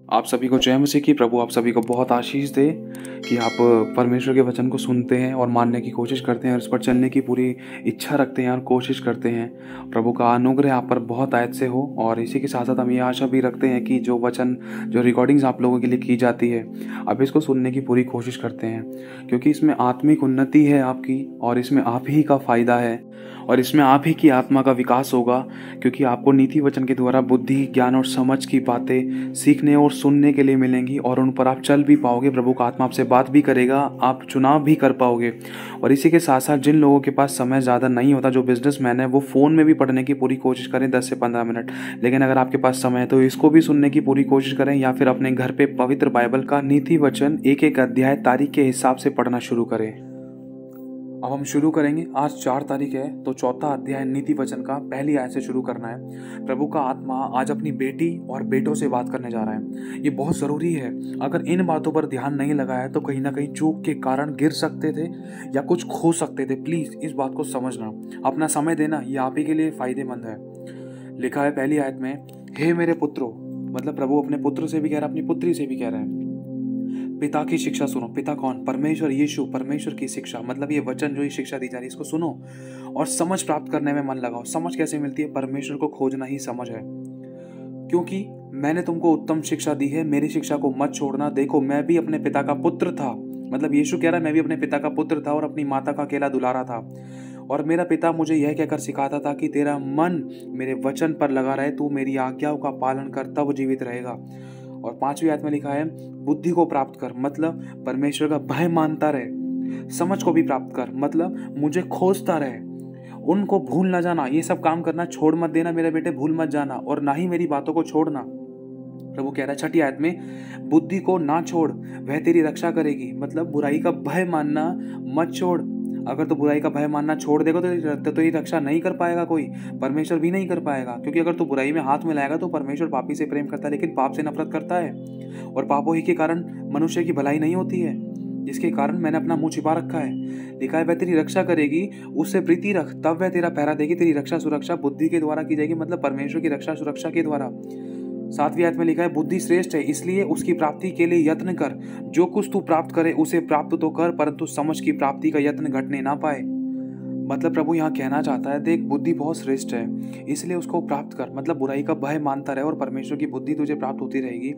आप सभी को जय मसीह की। प्रभु आप सभी को बहुत आशीष दे कि आप परमेश्वर के वचन को सुनते हैं और मानने की कोशिश करते हैं और इस पर चलने की पूरी इच्छा रखते हैं और कोशिश करते हैं। प्रभु का अनुग्रह आप पर बहुत आयत से हो। और इसी के साथ साथ हम ये आशा भी रखते हैं कि जो वचन जो रिकॉर्डिंग्स आप लोगों के लिए की जाती है, आप इसको सुनने की पूरी कोशिश करते हैं, क्योंकि इसमें आत्मिक उन्नति है आपकी, और इसमें आप ही का फ़ायदा है, और इसमें आप ही की आत्मा का विकास होगा। क्योंकि आपको नीति वचन के द्वारा बुद्धि, ज्ञान और समझ की बातें सीखने और सुनने के लिए मिलेंगी, और उन पर आप चल भी पाओगे। प्रभु का आत्मा आपसे बात भी करेगा, आप चुनाव भी कर पाओगे। और इसी के साथ साथ जिन लोगों के पास समय ज़्यादा नहीं होता, जो बिजनेसमैन है, वो फ़ोन में भी पढ़ने की पूरी कोशिश करें 10 से 15 मिनट। लेकिन अगर आपके पास समय है तो इसको भी सुनने की पूरी कोशिश करें, या फिर अपने घर पे पवित्र बाइबल का नीति वचन एक एक अध्याय तारीख के हिसाब से पढ़ना शुरू करें। अब हम शुरू करेंगे। आज 4 तारीख है, तो चौथा अध्याय नीति वचन का पहली आयत से शुरू करना है। प्रभु का आत्मा आज अपनी बेटी और बेटों से बात करने जा रहा है। ये बहुत ज़रूरी है। अगर इन बातों पर ध्यान नहीं लगाया तो कहीं ना कहीं चूक के कारण गिर सकते थे या कुछ खो सकते थे। प्लीज़ इस बात को समझना, अपना समय देना, ये आप ही के लिए फ़ायदेमंद है। लिखा है पहली आयत में, हे मेरे पुत्रों, मतलब प्रभु अपने पुत्र से भी कह रहा है, अपनी पुत्री से भी कह रहा है, पिता की शिक्षा सुनो। पिता कौन? परमेश्वर यीशु, परमेश्वर की शिक्षा, मतलब ये वचन जो ये शिक्षा दी जा रही है, इसको सुनो और समझ प्राप्त करने में मन लगाओ। समझ कैसे मिलती है? परमेश्वर को खोजना ही समझ है। क्योंकि मैंने तुमको उत्तम शिक्षा दी है, मेरी शिक्षा को मत छोड़ना। देखो मैं भी अपने पिता का पुत्र था, मतलब यीशु कह रहा है मैं भी अपने पिता का पुत्र था और अपनी माता का अकेला दुलारा था, और मेरा पिता मुझे यह कहकर सिखाता था कि तेरा मन मेरे वचन पर लगा रहे, तू मेरी आज्ञाओं का पालन कर, तब जीवित रहेगा। और 5वीं आयत में लिखा है, बुद्धि को प्राप्त कर, मतलब परमेश्वर का भय मानता रहे। समझ को भी प्राप्त कर, मतलब मुझे खोजता रहे, उनको भूल ना जाना। ये सब काम करना छोड़ मत देना मेरे बेटे, भूल मत जाना, और ना ही मेरी बातों को छोड़ना। प्रभु कह रहा है 6ठी आयत में, बुद्धि को ना छोड़, वह तेरी रक्षा करेगी। मतलब बुराई का भय मानना मत छोड़। अगर तो बुराई का भय मानना छोड़ देगा तो तेरी रक्षा नहीं कर पाएगा कोई, परमेश्वर भी नहीं कर पाएगा। क्योंकि अगर तू बुराई में हाथ मिलाएगा तो परमेश्वर पापी से प्रेम करता है, लेकिन पाप से नफरत करता है, और पापों ही के कारण मनुष्य की भलाई नहीं होती है, जिसके कारण मैंने अपना मुंह छिपा रखा है। लिखा है वह तेरी रक्षा करेगी, उससे प्रीति रख, तब वह तेरा पहरा देगी। तेरी रक्षा सुरक्षा बुद्धि के द्वारा की जाएगी, मतलब परमेश्वर की रक्षा सुरक्षा के द्वारा। 7वीं आयत में लिखा है, बुद्धि श्रेष्ठ है, इसलिए उसकी प्राप्ति के लिए यत्न कर। जो कुछ तू प्राप्त करे उसे प्राप्त तो कर, परंतु समझ की प्राप्ति का यत्न घटने ना पाए। मतलब प्रभु यहाँ कहना चाहता है, देख बुद्धि बहुत श्रेष्ठ है, इसलिए उसको प्राप्त कर, मतलब बुराई का भय मानता रहे और परमेश्वर की बुद्धि तुझे प्राप्त होती रहेगी,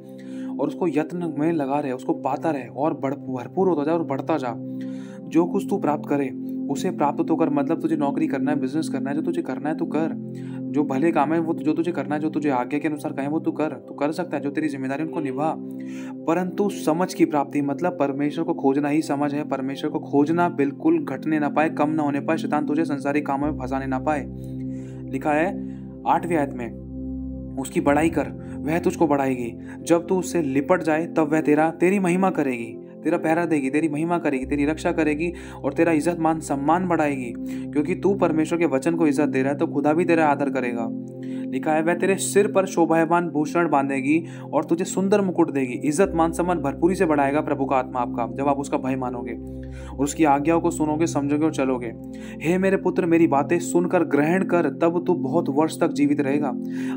और उसको यत्न में लगा रहे, उसको पाता रहे और भरपूर होता जा और बढ़ता जा। जो कुछ तू प्राप्त करे उसे प्राप्त तो कर, मतलब तुझे नौकरी करना है, बिजनेस करना है, जो तुझे करना है तू कर। जो भले काम है वो जो तुझे करना है, जो तुझे आज्ञा के अनुसार कहें वो तू कर सकता है। जो तेरी जिम्मेदारी उनको निभा, परंतु समझ की प्राप्ति, मतलब परमेश्वर को खोजना ही समझ है। परमेश्वर को खोजना बिल्कुल घटने ना पाए, कम ना होने पाए, शैतान तुझे संसारिक कामों में फंसाने ना पाए। लिखा है 8वीं आयत में, उसकी बड़ाई कर, वह तुझको बढ़ाएगी। जब तू उससे लिपट जाए तब वह तेरी महिमा करेगी, तेरा पहरा देगी, तेरी महिमा करेगी, तेरी रक्षा करेगी, और तेरा इज्जत मान सम्मान बढ़ाएगी। क्योंकि तू परमेश्वर के वचन को इज्जत दे रहा है तो खुदा भी तेरा आदर करेगा। लिखा है वह तेरे सिर पर शोभायमान भूषण बांधेगी और तुझे सुंदर मुकुट देगी। इज्जत मान सम्मान भरपूरी से बढ़ाएगा प्रभु का आत्मा आपका, जब आप उसका भय मानोगे और उसकी आज्ञाओं को सुनोगे, समझोगे और चलोगे। हे मेरे पुत्र, मेरी बातें सुनकर ग्रहण कर, तब तू बहुत वर्ष तक जीवित रहेगा।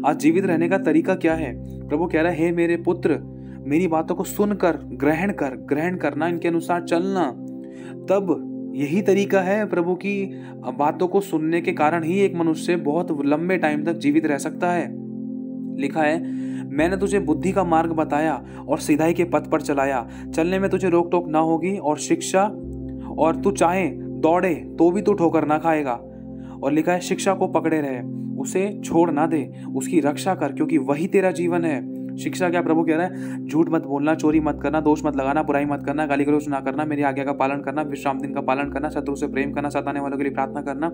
आज जीवित रहने का तरीका क्या है? प्रभु कह रहा है, हे मेरे पुत्र, मेरी बातों को सुनकर ग्रहण कर, ग्रहण करना, इनके अनुसार चलना, तब यही तरीका है। प्रभु की बातों को सुनने के कारण ही एक मनुष्य बहुत लंबे टाइम तक जीवित रह सकता है। लिखा है, मैंने तुझे बुद्धि का मार्ग बताया और सीधाई के पथ पर चलाया। चलने में तुझे रोक टोक ना होगी, और शिक्षा, और तू चाहे दौड़े तो भी तू ठोकर ना खाएगा। और लिखा है, शिक्षा को पकड़े रहे, उसे छोड़ ना दे, उसकी रक्षा कर, क्योंकि वही तेरा जीवन है। शिक्षा क्या? प्रभु कह रहा है, झूठ मत बोलना, चोरी मत करना, दोष मत लगाना, बुराई मत करना, गाली गलौज ना करना, मेरी आज्ञा का पालन करना, विश्राम दिन का पालन करना, शत्रु से प्रेम करना, सताने वालों के लिए प्रार्थना करना।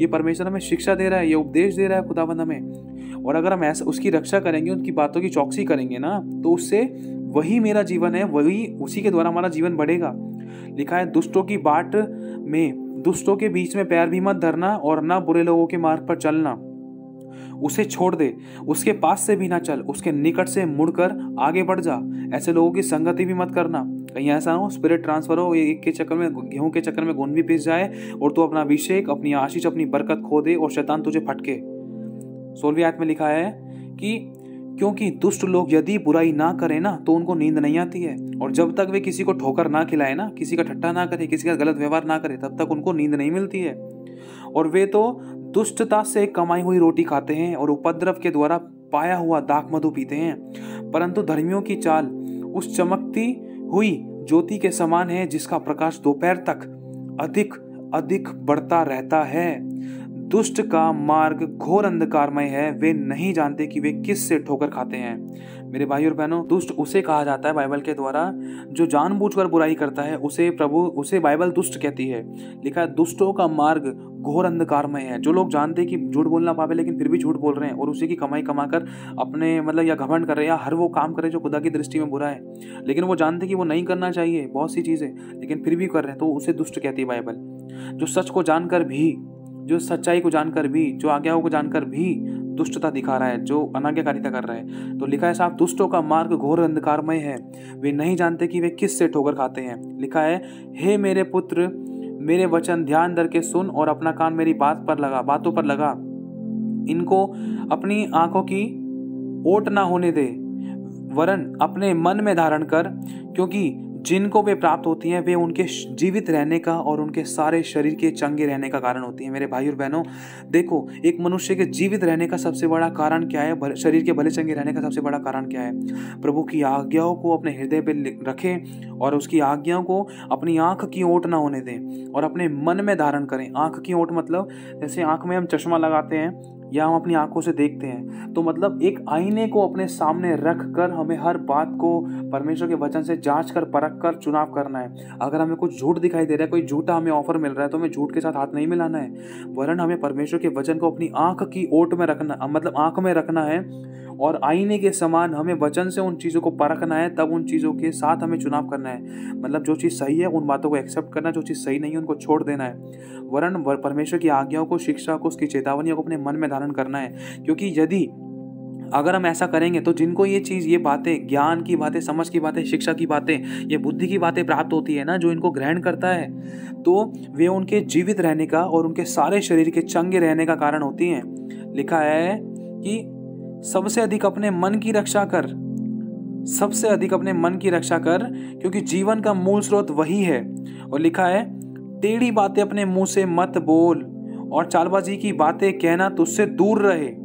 ये परमेश्वर हमें शिक्षा दे रहा है, ये उपदेश दे रहा है खुदावंद हमें। और अगर हम ऐसा उसकी रक्षा करेंगे, उनकी बातों की चौकसी करेंगे ना, तो उससे वही मेरा जीवन है, वही उसी के द्वारा हमारा जीवन बढ़ेगा। लिखा है, दुष्टों की बाट में, दुष्टों के बीच में पैर भी मत धरना, और ना बुरे लोगों के मार्ग पर चलना। उसे छोड़ दे, उसके पास से भी ना चल, उसके निकट से मुड़कर आगे बढ़ जा। ऐसे लोगों की संगति भी मत करना, कहीं ऐसा ना हो स्पिरिट ट्रांसफर हो, एक के चक्कर में, गेहूं के चक्कर में गुण भी पिस जाए, और तू अपना अभिषेक, अपनी आशीष, अपनी बरकत खो दे और शैतान तुझे फटके। 16वीं आयत में लिखा है कि क्योंकि दुष्ट लोग यदि बुराई ना करें ना तो उनको नींद नहीं आती है, और जब तक वे किसी को ठोकर ना खिलाए ना, किसी का ठट्टा ना करे, किसी का गलत व्यवहार ना करे, तब तक उनको नींद नहीं मिलती है। और वे तो दुष्टता से कमाई हुई रोटी खाते हैं और उपद्रव के द्वारा पाया हुआ दाख मधु पीते हैं। परंतु धर्मियों की चाल उस चमकती हुई ज्योति के समान है जिसका प्रकाश दोपहर तक अधिक अधिक बढ़ता रहता है। दुष्ट का मार्ग घोर अंधकारमय है, वे नहीं जानते कि वे किस से ठोकर खाते हैं। मेरे भाई और बहनों, दुष्ट उसे कहा जाता है बाइबल के द्वारा जो जानबूझकर बुराई करता है, उसे बाइबल दुष्ट कहती है। लिखा है दुष्टों का मार्ग घोर अंधकारमय है। जो लोग जानते हैं कि झूठ बोलना पाप है लेकिन फिर भी झूठ बोल रहे हैं और उसी की कमाई कमाकर अपने मतलब या घमंड कर रहे हैं या हर वो काम कर रहे हैं जो खुदा की दृष्टि में बुरा है, लेकिन वो जानते हैं कि वो नहीं करना चाहिए बहुत सी चीजें, लेकिन फिर भी कर रहे हैं, तो उसे दुष्ट कहती है बाइबल। जो सच को जानकर भी, जो सच्चाई को जानकर भी, जो आज्ञाओं को जानकर भी दुष्टता दिखा रहा है, जो अनाज्ञाकारिता कर रहा है, तो लिखा है साहब दुष्टों का मार्ग घोर अंधकारमय है, वे नहीं जानते कि वे किस से ठोकर खाते हैं। लिखा है हे मेरे पुत्र, मेरे वचन ध्यान धर के सुन और अपना कान मेरी बातों पर लगा। इनको अपनी आंखों की ओट ना होने दे, वरन अपने मन में धारण कर, क्योंकि जिनको वे प्राप्त होती हैं वे उनके जीवित रहने का और उनके सारे शरीर के चंगे रहने का कारण होती हैं। मेरे भाई और बहनों, देखो एक मनुष्य के जीवित रहने का सबसे बड़ा कारण क्या है, शरीर के भले चंगे रहने का सबसे बड़ा कारण क्या है? प्रभु की आज्ञाओं को अपने हृदय पे रखें और उसकी आज्ञाओं को अपनी आंख की ओट ना होने दें और अपने मन में धारण करें। आंख की ओट मतलब जैसे आंख में हम चश्मा लगाते हैं या हम अपनी आंखों से देखते हैं, तो मतलब एक आईने को अपने सामने रख कर हमें हर बात को परमेश्वर के वचन से जांच कर परख कर चुनाव करना है। अगर हमें कुछ झूठ दिखाई दे रहा है, कोई झूठा हमें ऑफर मिल रहा है, तो हमें झूठ के साथ हाथ नहीं मिलाना है, वरन हमें परमेश्वर के वचन को अपनी आंख की ओट में रखना, मतलब आंख में रखना है और आईने के समान हमें वचन से उन चीज़ों को परखना है, तब उन चीज़ों के साथ हमें चुनाव करना है। मतलब जो चीज़ सही है उन बातों को एक्सेप्ट करना, जो चीज़ सही नहीं है उनको छोड़ देना है, वरन परमेश्वर की आज्ञाओं को, शिक्षा को, उसकी चेतावनियों को अपने मन में धारण करना है। क्योंकि यदि अगर हम ऐसा करेंगे तो जिनको ये चीज़, ये बातें, ज्ञान की बातें, समझ की बातें, शिक्षा की बातें, ये बुद्धि की बातें प्राप्त होती है ना, जो इनको ग्रहण करता है, तो वे उनके जीवित रहने का और उनके सारे शरीर के चंगे रहने का कारण होती हैं। लिखा है कि सबसे अधिक अपने मन की रक्षा कर, सबसे अधिक अपने मन की रक्षा कर, क्योंकि जीवन का मूल स्रोत वही है। और लिखा है टेढ़ी बातें अपने मुंह से मत बोल और चालबाजी की बातें कहना तुझसे दूर रहे।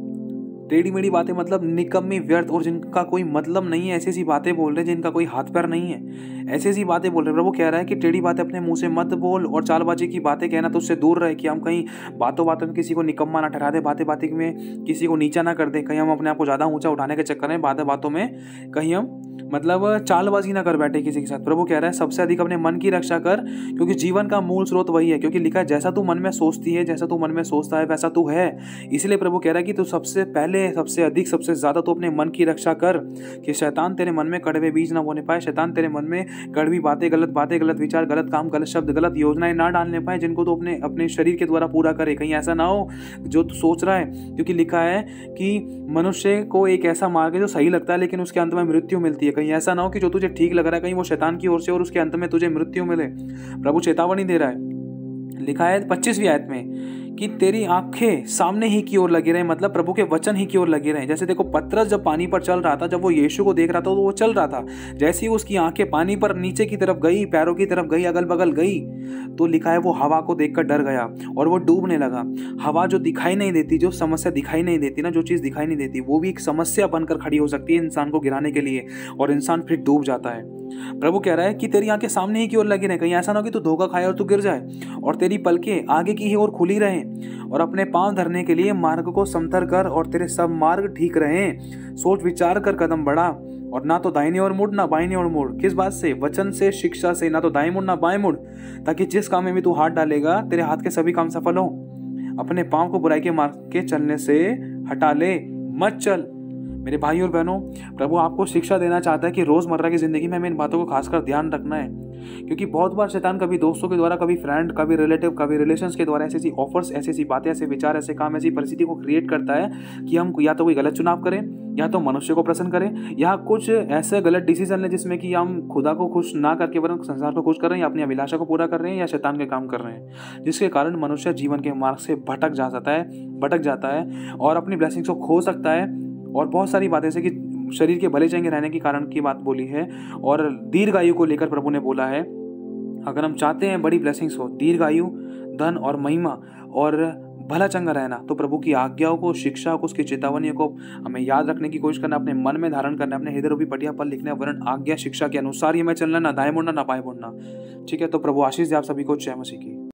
टेढ़ी मेढ़ी बातें मतलब निकम्मी, व्यर्थ और जिनका कोई मतलब नहीं है, ऐसी सी बातें बोल रहे हैं जिनका कोई हाथ पैर नहीं है, ऐसी सी बातें बोल रहे हैं। प्रभु कह रहा है कि टेढ़ी बातें अपने मुंह से मत बोल और चालबाजी की बातें कहना तो उससे दूर रहे, कि हम कहीं बातों बातों में किसी को निकम्मा ना ठहरा दे, बातें बातें में किसी को नीचा ना कर दे, कहीं हम अपने आप को ज़्यादा ऊंचा उठाने के चक्कर में बातें बातों में कहीं हम मतलब चालबाजी ना कर बैठे किसी के साथ। प्रभु कह रहा है सबसे अधिक अपने मन की रक्षा कर, क्योंकि जीवन का मूल स्रोत वही है। क्योंकि लिखा है जैसा तू मन में सोचती है, जैसा तू मन में सोचता है वैसा तू है। इसलिए प्रभु कह रहा है कि तू सबसे पहले, सबसे अधिक, सबसे ज्यादा तो अपने मन की रक्षा कर, कि शैतान तेरे मन में कड़वे बीज ना बोने पाए, शैतान तेरे मन में कड़वी बातें, गलत विचार, गलत काम, गलत शब्द, गलत योजनाएं ना डालने पाए, जिनको तो अपने शरीर के द्वारा पूरा करे। कहीं ऐसा ना हो जो तू सोच रहा है, क्योंकि लिखा है कि मनुष्य को एक ऐसा मार्ग है जो सही लगता है लेकिन उसके अंत में मृत्यु मिलती है। कहीं ऐसा ना हो कि जो तुझे ठीक लग रहा है कहीं वो शैतान की ओर से और उसके अंत में तुझे मृत्यु मिले। प्रभु चेतावनी दे रहा है। लिखा है 25वीं आयत में कि तेरी आंखें सामने ही की ओर लगी रहे, मतलब प्रभु के वचन ही की ओर लगे रहे। जैसे देखो पतरस जब पानी पर चल रहा था, जब वो यीशु को देख रहा था तो वो चल रहा था, जैसे ही उसकी आंखें पानी पर नीचे की तरफ गई, पैरों की तरफ गई, अगल बगल गई, तो लिखा है वो हवा को देखकर डर गया और वो डूबने लगा। हवा जो दिखाई नहीं देती, जो समस्या दिखाई नहीं देती ना, जो चीज़ दिखाई नहीं देती, वो भी एक समस्या बनकर खड़ी हो सकती है इंसान को गिराने के लिए, और इंसान फिर डूब जाता है। प्रभु कह रहा है कि तेरी आंखें सामने ही की ओर लगी रहे, कहीं ऐसा ना हो कि तू धोखा खाए और तू गिर जाए, और तेरी पलकें आगे की ही ओर खुली रहें, और अपने पांव धरने के लिए मार्ग को समतल कर और तेरे सब मार्ग ठीक रहें। सोच विचार कर कदम बढ़ा, और ना तो दाहिनी ओर मुड़ ना बाईं ओर मुड़। किस बात से? वचन से, शिक्षा से। ना तो दाएं मुड़ ना बाएं मुड़, ताकि जिस काम में भी तू हाथ डालेगा तेरे हाथ के सभी काम सफल हो। अपने पांव को बुराई के मार्ग के चलने से हटा ले, मत चल। मेरे भाई और बहनों, प्रभु आपको शिक्षा देना चाहता है कि रोजमर्रा की जिंदगी में हमें इन बातों को खासकर ध्यान रखना है, क्योंकि बहुत बार शैतान कभी दोस्तों के द्वारा, कभी फ्रेंड, कभी रिलेटिव, कभी रिलेशंस के द्वारा ऐसी ऑफर्स, ऐसी बातें, ऐसे विचार, ऐसे काम, ऐसी परिस्थिति को क्रिएट करता है कि हम या तो कोई गलत चुनाव करें, या तो मनुष्य को प्रसन्न करें, या कुछ ऐसे गलत डिसीजन लें जिसमें कि हम खुदा को खुश ना करके वरन संसार को खुश कर रहे हैं, या अपनी अभिलाषा को पूरा कर रहे हैं, या शैतान के काम कर रहे हैं, जिसके कारण मनुष्य जीवन के मार्ग से भटक जाता है और अपनी ब्लेसिंग्स को खो सकता है। और बहुत सारी बातें से कि शरीर के भले चंगे रहने के कारण की बात बोली है। और दीर्घ आयु को लेकर प्रभु ने बोला है, अगर हम चाहते हैं बड़ी ब्लेसिंग्स हो, दीर्घ आयु, धन और महिमा और भला चंगा रहना, तो प्रभु की आज्ञाओं को, शिक्षा को, उसकी चेतावनियों को हमें याद रखने की कोशिश करना, अपने मन में धारण करना, अपने हृदय रूपी पटिया पर लिखना, वरन आज्ञा शिक्षा के अनुसार ही हमें चलना, ना दाएं मुड़ना ना बाएं मुड़ना। ठीक है, तो प्रभु आशीष दे आप सभी को। जय मसीह की।